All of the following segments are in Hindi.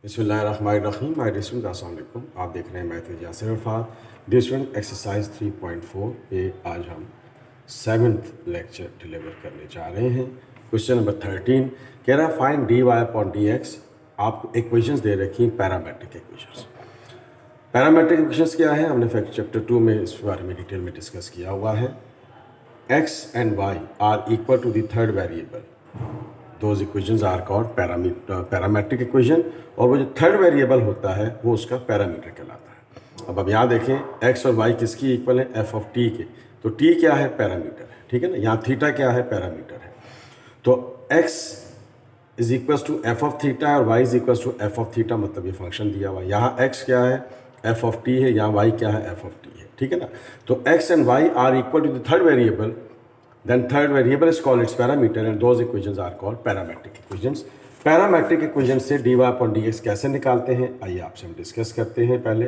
बिस्मिल्लाहिर्रहमानिर्रहीम। माय डियर स्टूडेंट, अस्सलाम वालेकुम। आप देख रहे हैं math with Yasir Arafat. Dear student, exercise 3.4 पे आज हम 7th लेक्चर डिलीवर करने जा रहे हैं। क्वेश्चन नंबर 13 कह रहा है find d Y upon D x. आपको इक्वेशंस दे रखी हैं, पैरामेट्रिक इक्वेशंस। पैरामेट्रिक इक्वेशंस क्या है, हमने फैक्ट चैप्टर 2 में इस बारे में डिटेल में डिस्कस किया हुआ है। X and Y are equal to the third variable, those equations are called parametric equation, और वो जो थर्ड वेरिएबल होता है वो उसका पैरामीटर कहलाता है। अब यहाँ देखें एक्स और वाई किसकी इक्वल है, एफ ऑफ टी के। तो टी क्या है, पैरामीटर है, ठीक है ना। यहाँ थीटा क्या है, पैरामीटर है। तो X is equal to F of theta और Y is equal to F of theta, मतलब ये फंक्शन दिया हुआ है। यहाँ एक्स क्या है, एफ ऑफ टी है, यहाँ वाई क्या है, एफ ऑफ टी है, ठीक है ना। तो x and Y are equal to the third variable, then third variable is called its parameter and those equations are called parametric equations. Parametric equation से dy अपॉन dx कैसे निकालते हैं, आइए आपसे हम डिस्कस करते हैं। पहले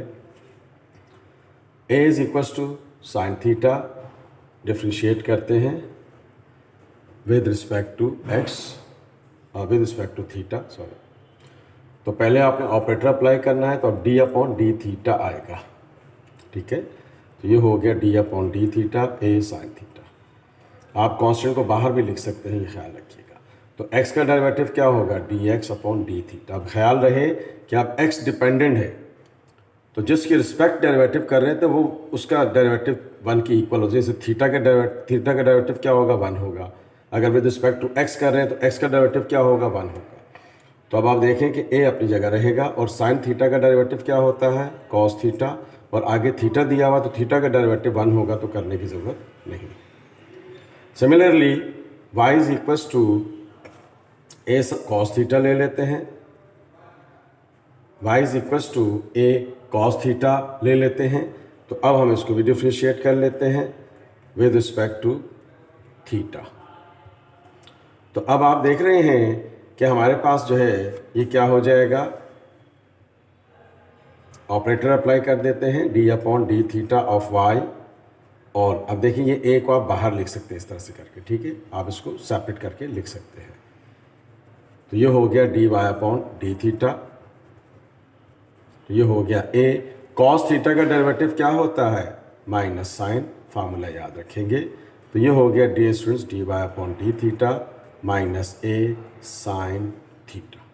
a is equals to sine theta, differentiate करते हैं विद रिस्पेक्ट टू x और with respect to theta, sorry. तो पहले आपने ऑपरेटर अप्लाई करना है, तो अब d अपॉन डी थीटा आएगा, ठीक है। तो ये हो गया d upon D theta, a sine theta. आप कांस्टेंट को बाहर भी लिख सकते हैं, ये ख्याल रखिएगा। तो x का डेरिवेटिव क्या होगा, dx अपॉन डी थीटा। अब ख्याल रहे कि आप x डिपेंडेंट है, तो जिसकी रिस्पेक्ट डेरिवेटिव कर रहे थे वो उसका डेरिवेटिव 1 की इक्वल हो। जैसे थीटा का डेरिवेटिव क्या होगा, 1 होगा। अगर विद रिस्पेक्ट टू x कर रहे हैं तो x का डेरिवेटिव क्या होगा, 1 होगा। तो अब आप देखें कि a अपनी जगह रहेगा, और साइन थीटा का डेरिवेटिव क्या होता है, कॉस थीटा, और आगे थीटा दिया हुआ तो थीटा का डेरिवेटिव 1 होगा, तो करने की ज़रूरत नहीं। Similarly y is equals to a cos theta ले लेते हैं, y is equals to a cos theta ले लेते हैं। तो अब हम इसको भी डिफ्रेंशिएट कर लेते हैं विद रिस्पेक्ट टू थीटा। तो अब आप देख रहे हैं कि हमारे पास जो है ये क्या हो जाएगा, ऑपरेटर अप्लाई कर देते हैं D upon D theta of y। और अब देखिए ये ए को आप बाहर लिख सकते हैं इस तरह से करके, ठीक है। आप इसको सेपरेट करके लिख सकते हैं। तो ये हो गया d Y upon D theta. तो ये हो गया ए कॉस थीटा का डेरिवेटिव क्या होता है, माइनस साइन, फार्मूला याद रखेंगे। तो ये हो गया D students D Y upon D theta minus A sine theta.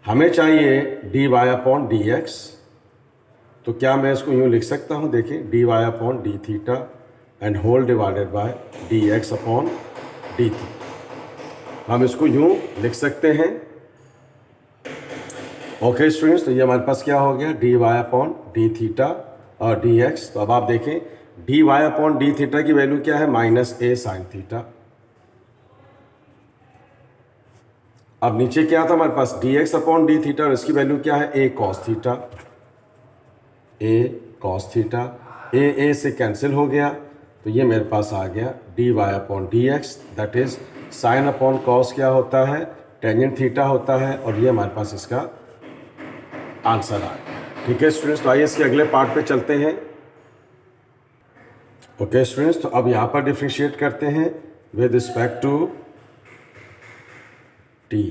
हमें चाहिए D Y upon D x. तो क्या मैं इसको यूँ लिख सकता हूँ, देखिए D Y upon D theta and whole divided by D x upon D theta. हम इसको यूँ लिख सकते हैं। ओके स्टूडेंट्स, तो ये हमारे पास क्या हो गया, d Y upon D theta और डी एक्स। तो अब आप देखें d Y upon D theta की वैल्यू क्या है, माइनस ए साइन थीटा। अब नीचे क्या था हमारे पास, D x upon D theta, और इसकी वैल्यू क्या है, A cos theta, A cos theta. A से कैंसिल हो गया, तो ये मेरे पास आ गया d Y upon D x, that is sine upon cos क्या होता है, टेंजेंट थीटा होता है, और ये हमारे पास इसका आंसर आ गया, ठीक है स्टूडेंट्स। तो आइए इसके अगले पार्ट पे चलते हैं। ओके स्टूडेंट्स, तो अब यहाँ पर डिफ्रेंशिएट करते हैं विद रिस्पेक्ट टू टी।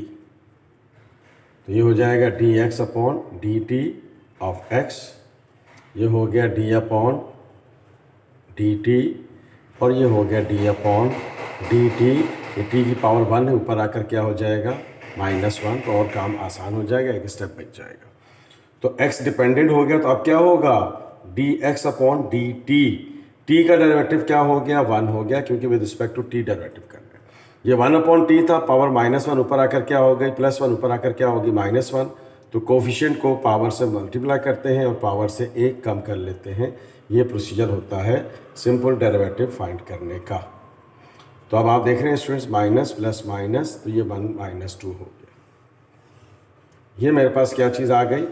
तो ये हो जाएगा D x upon D T of x. ये हो गया डी अपॉन डी टी, और ये हो गया डी अपॉन डी टी। ये टी की पावर 1 है, ऊपर आकर क्या हो जाएगा, -1। तो और काम आसान हो जाएगा, एक स्टेप बच जाएगा। तो x डिपेंडेंट हो गया, तो अब क्या होगा, d x upon D t. T का डेरिवेटिव क्या हो गया, 1 हो गया, क्योंकि with respect to t derivative करना है। ये 1 अपॉन टी था, पावर -1 ऊपर आकर क्या हो गई, +1 ऊपर आकर क्या होगी, -1। तो कोफिशिएंट को पावर से मल्टीप्लाई करते हैं और पावर से 1 कम कर लेते हैं। ये प्रोसीजर होता है सिंपल डेरिवेटिव फाइंड करने का। तो अब आप देख रहे हैं स्टूडेंट्स, माइनस प्लस माइनस, तो ये 1 - 2 हो गया। ये मेरे पास क्या चीज़ आ गई,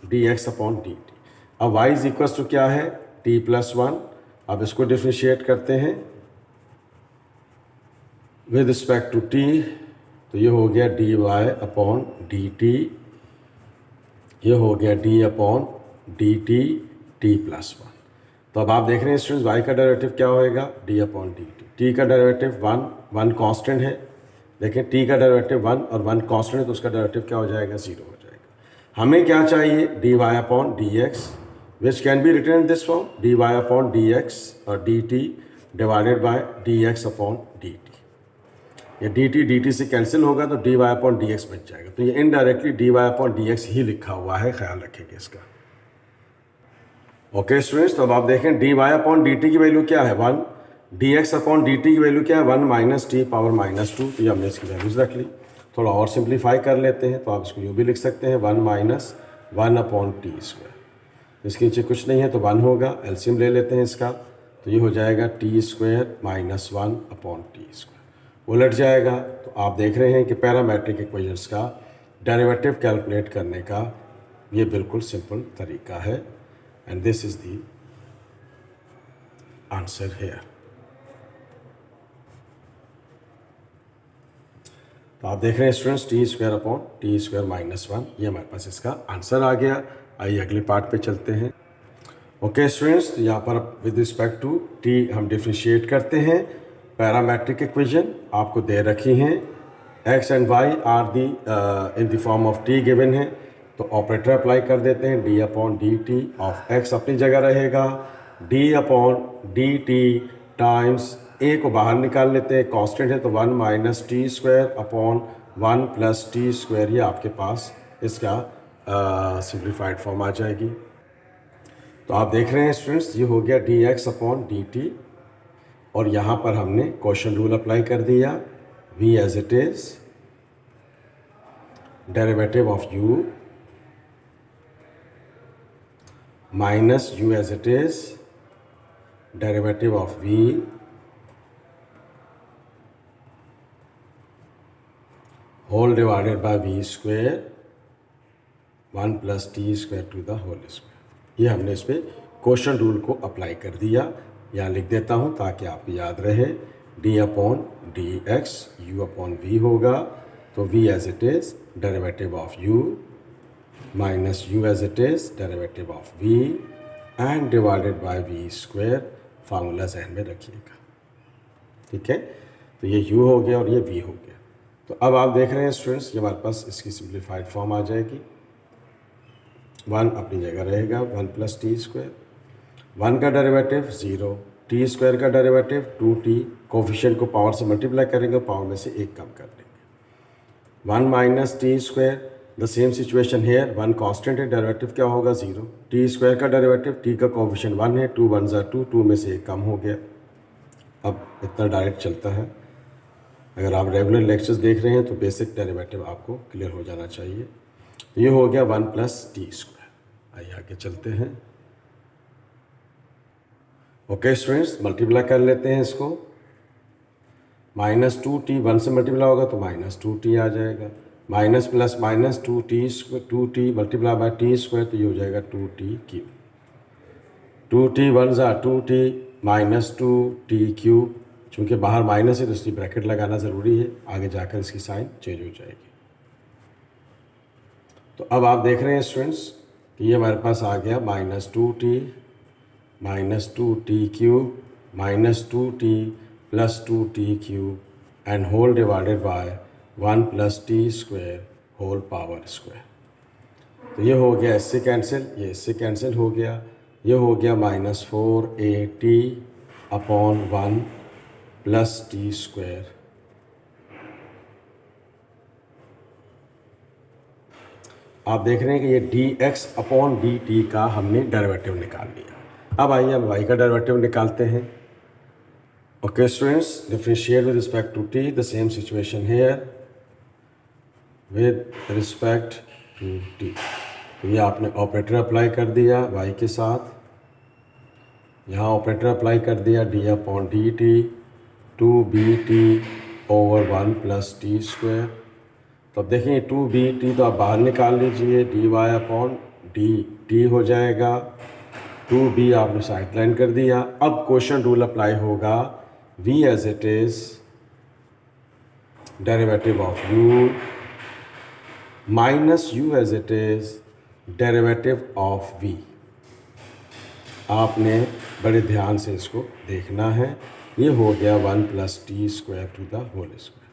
D x upon D T. अब y इज इक्वल्स टू क्या है, t + 1। अब इसको डिफ्रेंशिएट करते हैं विद रिस्पेक्ट टू t। तो ये हो गया d Y upon D t, ये हो गया d upon D t, t + 1। तो अब आप देख रहे हैं स्टूडेंट्स, y का डेरिवेटिव क्या होएगा, D upon D t. T का डेरिवेटिव 1 कांस्टेंट है, देखें t का डेरिवेटिव 1 और 1 कांस्टेंट है तो उसका डेरिवेटिव क्या हो जाएगा, 0 हो जाएगा। हमें क्या चाहिए, dy upon dx which can be written in this form, dy upon dx और dt divided by dx upon dt। ये dt से कैंसिल होगा तो dy अपॉन dx बच जाएगा। तो ये इनडायरेक्टली dy अपॉन dx ही लिखा हुआ है, ख्याल रखेंगे इसका। ओके स्टूडेंट्स, तो अब आप देखें dy अपॉन dt की वैल्यू क्या है 1, dx अपॉन dt की वैल्यू क्या है 1 माइनस टी पावर माइनस 2। तो ये हमने इसकी वैल्यूज रख ली। थोड़ा और सिंप्लीफाई कर लेते हैं तो आप इसको यूँ भी लिख सकते हैं 1 माइनस 1 अपॉन टी स्क्वायर। इसके नीचे कुछ नहीं है तो 1 होगा, एलसीएम ले लेते हैं इसका, तो ये हो जाएगा T square minus 1 upon T square. उलट जाएगा तो आप देख रहे हैं कि पैरामेट्रिक इक्वेशंस का डेरिवेटिव कैलकुलेट करने का ये बिल्कुल सिंपल तरीका है। And this is the answer here. तो आप देख रहे हैं students T square upon T square minus 1, ये हमारे पास इसका आंसर आ गया। आइए अगले पार्ट पे चलते हैं। ओके स्टूडेंट्स, तो यहाँ पर विद रिस्पेक्ट टू टी हम डिफ्रेंशिएट करते हैं। पैरामेट्रिक इक्वेशन आपको दे रखी हैं, एक्स एंड वाई आर दी in the form of T given है, तो ऑपरेटर अप्लाई कर देते हैं। D upon D T of X अपनी जगह रहेगा, D upon D T times A को बाहर निकाल लेते हैं, कांस्टेंट है तो 1 minus T square upon 1 plus T square, ये आपके पास इसका सिंप्लीफाइड फॉर्म आ जाएगी। तो आप देख रहे हैं स्टूडेंट्स ये हो गया d x upon D t, और यहाँ पर हमने क्वेश्चन रूल अप्लाई कर दिया, v as it is derivative of u minus u as it is derivative of v whole divided by v square 1 plus t square to the whole square। ये हमने इस पर क्वेश्चन रूल को अप्लाई कर दिया। यहाँ लिख देता हूँ ताकि आपको याद रहे, d upon D x u upon v होगा, तो v as it is derivative of u minus u as it is derivative of v and divided by v square, formula जहन में रखिएगा, ठीक है। तो ये u हो गया और ये v हो गया। तो अब आप देख रहे हैं स्टूडेंट्स ये हमारे पास इसकी सिंप्लीफाइड फॉर्म आ जाएगी, 1 अपनी जगह रहेगा 1 प्लस टी स्क्वायर, 1 का डेरिवेटिव 0, टी स्क्वायर का डेरिवेटिव 2t, कोफिशिएंट को पावर से मल्टीप्लाई करेंगे, पावर में से 1 कम कर देंगे, 1 minus T square. The same situation here, 1 constant है, डेरिवेटिव क्या होगा 0, टी स्क्वायर का डेरिवेटिव, टी का कोफिशिएंट 1 है, 2 1 ज़ा 2, 2 में से 1 कम हो गया। अब इतना डायरेक्ट चलता है, अगर आप रेगुलर लेक्चर्स देख रहे हैं तो बेसिक डेरिवेटिव आपको क्लियर हो जाना चाहिए। ये हो गया 1 प्लस टी स्क्वायर। आइए आगे चलते हैं। ओके स्टूडेंट्स, मल्टीप्लाई कर लेते हैं इसको, माइनस 2t 1 से मल्टीप्लाई होगा तो माइनस 2t आ जाएगा, minus plus minus 2t multiply by T square, तो ये हो जाएगा 2t क्यूब, 2t 1 ज़ा 2t माइनस 2t क्यूब। चूँकि बाहर माइनस है तो इसलिए ब्रैकेट लगाना ज़रूरी है, आगे जाकर इसकी साइन चेंज हो जाएगी। तो अब आप देख रहे हैं स्टूडेंट्स कि ये हमारे पास आ गया minus 2t cube minus 2t plus 2t cube and whole divided by 1 plus T square whole power square. तो ये हो गया इससे कैंसिल, ये इससे कैंसिल हो गया, ये हो गया minus 4at upon 1 plus T square आप देख रहे हैं कि ये D x upon D T का हमने डेरिवेटिव निकाल लिया। अब आइए हम y का डेरिवेटिव निकालते हैं। Okay students, differentiate with respect to t, the same situation here with respect to t। तो ये आपने ऑपरेटर अप्लाई कर दिया y के साथ, यहाँ ऑपरेटर अप्लाई कर दिया d upon D T 2bt over 1 plus T square. तो अब देखें 2bt तो आप बाहर निकाल लीजिए, dy अपॉन डी टी हो जाएगा, 2b आपने साइड लाइन कर दिया। अब क्वेश्चन रूल अप्लाई होगा, v as it is derivative of u minus u as it is derivative of v। आपने बड़े ध्यान से इसको देखना है। ये हो गया 1 plus T square to the whole square.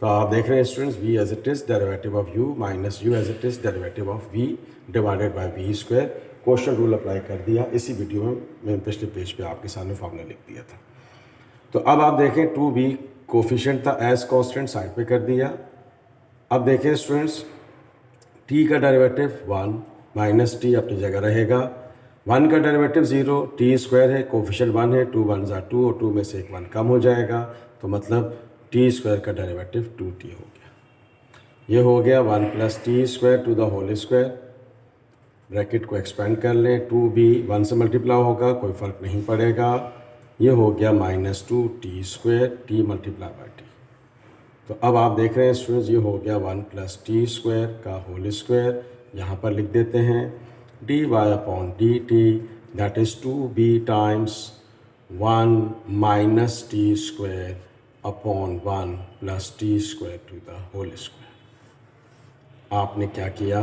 तो आप देख रहे हैं students, v as it is derivative of u minus u as it is derivative of v divided by v square. Question rule apply कर दिया। इसी वीडियो में मैंने पिछले पेज पे आपके सामने फॉर्मूला लिख दिया था। तो अब आप देखें 2b कोफिशिएंट था एज कांस्टेंट, साइड पे कर दिया। अब देखें स्टूडेंट्स, t का डेरिवेटिव 1 माइनस टी अपनी जगह रहेगा। 1 का डेरिवेटिव 0, टी स्क्वायर है, कोफिशिएंट 1 है, 2 1 ज़ा 2 और 2 में से एक 1 कम हो जाएगा, तो मतलब टी स्क्वायर का डेरिवेटिव 2t हो गया। ये हो गया 1 plus T square to the whole square. Bracket को एक्सपेंड कर लें, 2b 1 से मल्टीप्लाई होगा, कोई फ़र्क नहीं पड़ेगा। ये हो गया minus 2t square, T multiply by T. तो अब आप देख रहे हैं स्टूडेंट्स, ये हो गया 1 प्लस टी स्क्वायर का होल स्क्वायर। यहाँ पर लिख देते हैं d Y upon D t, that is 2b times 1 minus T square upon 1 plus T square to the whole square. आपने क्या किया,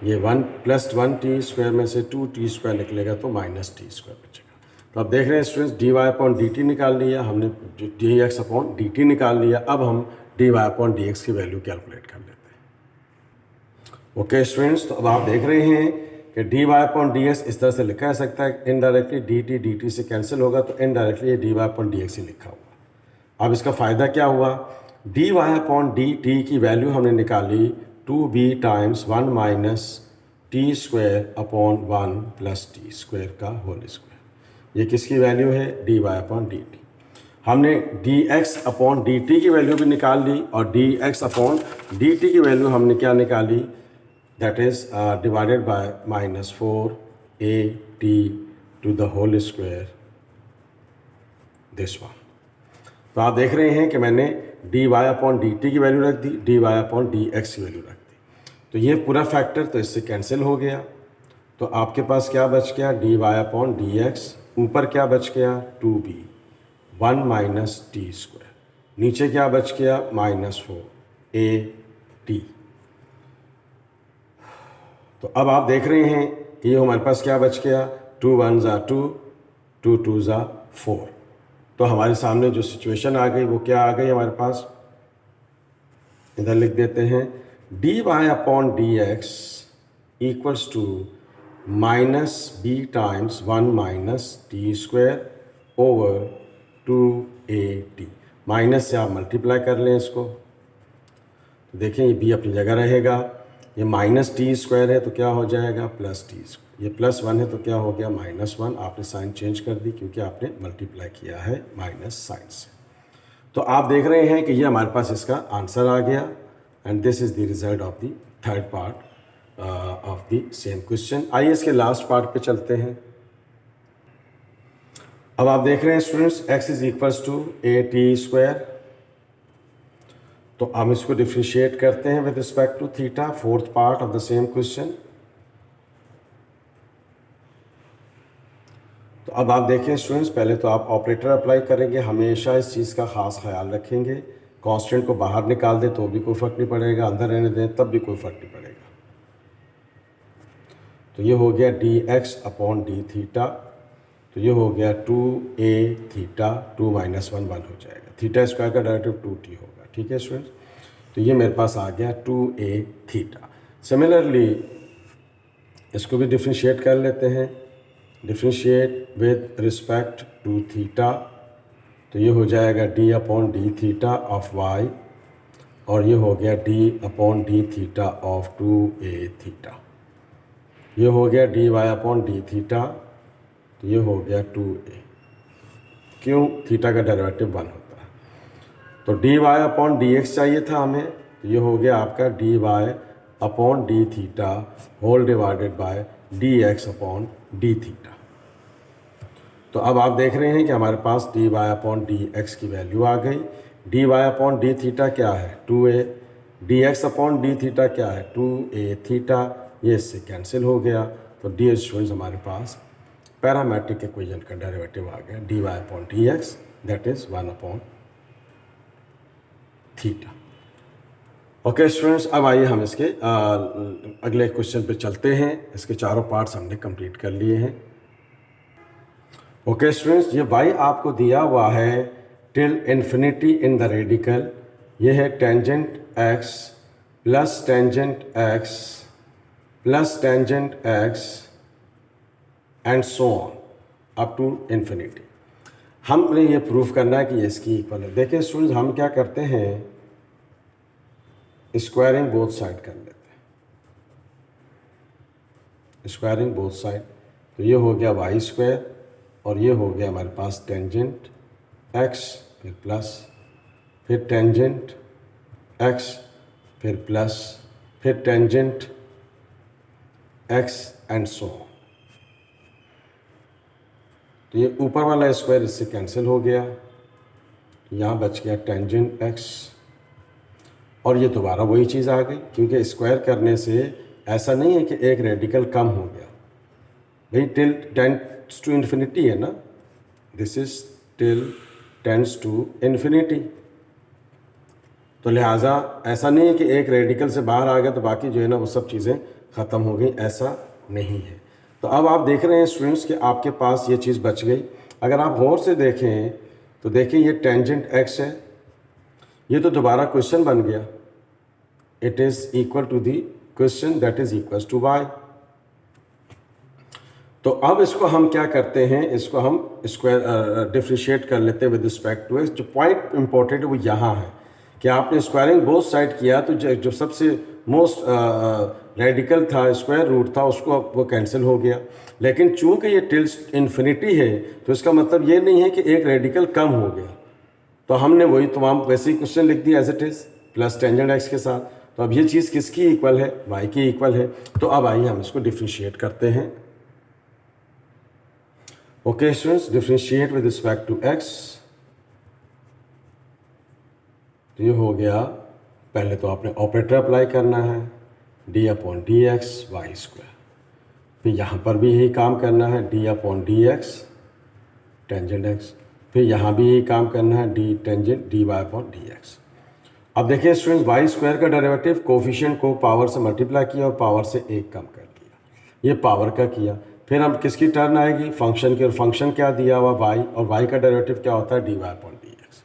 ये 1 प्लस 1 टी स्क्वायर में से 2t स्क्वायर निकलेगा तो माइनस टी स्क्वायर बचेगा। तो आप देख रहे हैं students, D Y upon D t निकाल लिया हमने, D x upon D t निकाल लिया। अब हम d Y upon D x की वैल्यू कैलकुलेट कर लेते हैं। ओके स्टूडेंट्स, तो अब आप देख रहे हैं कि D Y upon D X इस तरह से लिखा जा सकता है, इनडायरेक्टली डी टी से कैंसिल होगा तो इनडायरेक्टली ये D Y upon D X ही लिखा हुआ। अब इसका फ़ायदा क्या हुआ, D Y upon D T की वैल्यू हमने निकाली 2b times 1 minus T square upon 1 plus T square का होल स्क्वायर। ये किसकी वैल्यू है, D Y upon D T. हमने D x upon D T की वैल्यू भी निकाल ली और D x upon D T की वैल्यू हमने क्या निकाली, that is divided by minus 4a t to the whole square, this one. तो आप देख रहे हैं कि मैंने D Y upon D T की वैल्यू रख दी, D Y upon D x की वैल्यू रख दी। तो ये पूरा फैक्टर तो इससे कैंसिल हो गया। तो आपके पास क्या बच गया, d Y upon D x, ऊपर क्या बच गया 2b 1 माइनस टी स्क्वायर, नीचे क्या बच गया माइनस 4a t। तो अब आप देख रहे हैं कि ये हमारे पास क्या बच गया, 2 1 ज़ा 2, 2 2 ज़ा 4। तो हमारे सामने जो सिचुएशन आ गई वो क्या आ गई हमारे पास, इधर लिख देते हैं d Y upon D x equals to minus b times 1 minus T square over 2a t। Minus से आप मल्टीप्लाई कर लें इसको, तो देखें ये b अपनी जगह रहेगा। ये माइनस टी स्क्वायर है तो क्या हो जाएगा प्लस टी स्क्वायर, ये प्लस 1 है तो क्या हो गया माइनस 1। आपने साइन चेंज कर दी क्योंकि आपने मल्टीप्लाई किया है माइनस साइन से। तो आप देख रहे हैं कि ये हमारे पास इसका आंसर आ गया and this is the result of the third part of the same question. आइए इसके लास्ट पार्ट पे चलते हैं। अब आप देख रहे हैं students, x is equals to a t square. तो हम इसको डिफ्रेंशिएट करते हैं with respect to theta, fourth part of the same question. तो अब आप देखें स्टूडेंट्स, पहले तो आप ऑपरेटर अप्लाई करेंगे, हमेशा इस चीज़ का ख़ास ख्याल रखेंगे। कांस्टेंट को बाहर निकाल दें तो भी कोई फ़र्क नहीं पड़ेगा, अंदर रहने दें तब भी कोई फ़र्क नहीं पड़ेगा। तो ये हो गया d x upon D theta, तो ये हो गया 2a थीटा, 2 माइनस 1 1 हो जाएगा, थीटा स्क्वायर का डेरिवेटिव 2t होगा। ठीक है स्टूडेंट्स, तो ये मेरे पास आ गया 2a थीटा। सिमिलरली इसको भी डिफ्रेंशिएट कर लेते हैं, differentiate with respect to theta. तो ये हो जाएगा d upon D theta of y और ये हो गया d upon D theta of 2a theta. ये हो गया d Y upon D theta, तो ये हो गया 2a। क्यों, थीटा का डेरिवेटिव 1 होता है। तो D Y upon D X चाहिए था हमें, तो ये हो गया आपका D Y upon D theta whole divided by D x upon D theta. तो अब आप देख रहे हैं कि हमारे पास D Y upon D x की वैल्यू आ गई। D Y upon D theta क्या है 2a, D x upon D theta क्या है 2a थीटा, ये इससे कैंसिल हो गया। तो डी स्टूडेंट्स हमारे पास पैरामेट्रिक इक्वेशन का डेरिवेटिव आ गया d Y upon D x, that is 1 upon theta. Okay students, अब आइए हम इसके अगले क्वेश्चन पे चलते हैं। इसके चारों पार्ट्स हमने कंप्लीट कर लिए हैं। ओके स्टूडेंट्स, ये y आपको दिया हुआ है till infinity in the radical ये है tangent x plus tangent x plus tangent x and so on up to infinity. हमने ये प्रूफ करना है कि ये इसकी इक्वल है। देखिए स्टूडेंट्स, हम क्या करते हैं, स्क्वायरिंग बोथ साइड कर लेते हैं, स्क्वायरिंग बोथ साइड। तो ये हो गया वाई स्क्वायर और ये हो गया हमारे पास टेंजेंट x फिर प्लस फिर टेंजेंट x फिर प्लस फिर tangent x and so on. तो ये ऊपर वाला स्क्वायर इससे कैंसिल हो गया, यहाँ बच गया टेंजेंट x और ये दोबारा वही चीज़ आ गई, क्योंकि स्क्वायर करने से ऐसा नहीं है कि एक रेडिकल कम हो गया भाई, टिल टेंड्स टू इन्फिनिटी है ना, this is till tends to infinity. तो लिहाजा ऐसा नहीं है कि एक रेडिकल से बाहर आ गया तो बाकी जो है ना वो सब चीज़ें ख़त्म हो गई, ऐसा नहीं है। तो अब आप देख रहे हैं स्टूडेंट्स कि आपके पास ये चीज़ बच गई। अगर आप गौर से देखें तो देखिए ये टेंजेंट x है, ये तो दोबारा क्वेश्चन बन गया, it is equal to the question that is equal to y। तो अब इसको हम क्या करते हैं, इसको हम स्क्वायर डिफ्रेंशिएट कर लेते हैं विद रिस्पेक्ट टू x। जो पॉइंट इंपॉर्टेंट है वो यहाँ है कि आपने स्क्वायरिंग बोथ साइड किया तो जो सबसे मोस्ट रेडिकल था, स्क्वायर रूट था, उसको वो कैंसिल हो गया। लेकिन चूंकि ये टिल्स इन्फिनिटी है तो इसका मतलब ये नहीं है कि एक रेडिकल कम हो गया, तो हमने वही तमाम वैसे ही क्वेश्चन लिख दिया as it is plus tangent x के साथ। तो अब ये चीज़ किसकी इक्वल है, y की इक्वल है। तो अब आइए हम इसको डिफ्रेंशिएट करते हैं। Okay students, differentiate with respect to x। तो ये हो गया, पहले तो आपने ऑपरेटर अप्लाई करना है, d upon D x y square. फिर यहाँ पर भी यही काम करना है, d upon D x tangent x. फिर यहाँ भी यही काम करना है, d tangent d Y upon D x. अब देखिए स्टूडेंट्स, वाई स्क्वायर का डेरिवेटिव कोफिशिएंट को पावर से मल्टीप्लाई किया और पावर से एक कम कर दिया, ये पावर का किया। फिर हम किसकी टर्न आएगी, फंक्शन की, और फंक्शन क्या दिया हुआ वाई, और वाई का डेरिवेटिव क्या होता है, D Y upon D x.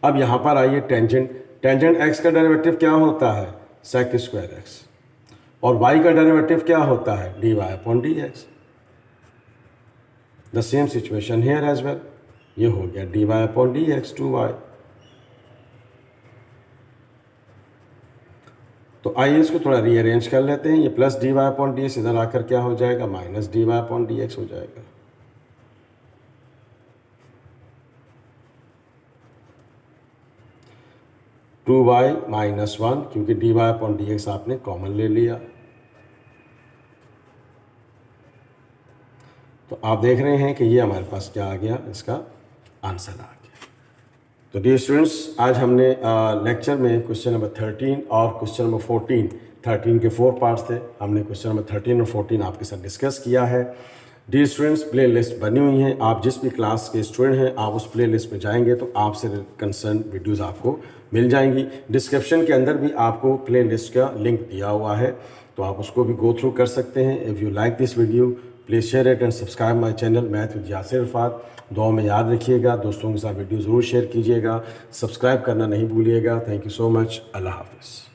अब यहाँ पर आइए टेंजेंट एक्स का डेरिवेटिव क्या होता है, सेक स्क्वायर एक्स, और वाई का डेरिवेटिव क्या होता है, D Y upon D x. The same situation here as well, ये हो गया d Y upon D x two y. तो आइए इसको थोड़ा रीअरेंज कर लेते हैं, ये plus d Y upon D x इधर आकर क्या हो जाएगा, minus d Y upon D x हो जाएगा। टू वाई माइनस वन, क्योंकि d Y upon D x आपने कॉमन ले लिया। तो आप देख रहे हैं कि ये हमारे पास क्या आ गया, इसका आंसर आ गया। तो डियर स्टूडेंट्स, आज हमने लेक्चर में क्वेश्चन नंबर 13 और क्वेश्चन नंबर 14, 13 के 4 पार्ट्स थे, हमने क्वेश्चन नंबर 13 और 14 आपके साथ डिस्कस किया है। डियर स्टूडेंट्स, प्ले लिस्ट बनी हुई है, आप जिस भी क्लास के स्टूडेंट हैं आप उस प्ले लिस्ट में जाएंगे तो आपसे कंसर्न वीडियोज़ आपको मिल जाएंगी। डिस्क्रिप्शन के अंदर भी आपको प्ले लिस्ट का लिंक दिया हुआ है, तो आप उसको भी गो थ्रू कर सकते हैं। If you like this video please share it and subscribe my channel math with Yasir Arafat. दुआ में याद रखिएगा, दोस्तों के साथ वीडियो ज़रूर शेयर कीजिएगा, सब्सक्राइब करना नहीं भूलिएगा। थैंक यू सो मच, अल्लाह हाफिज़।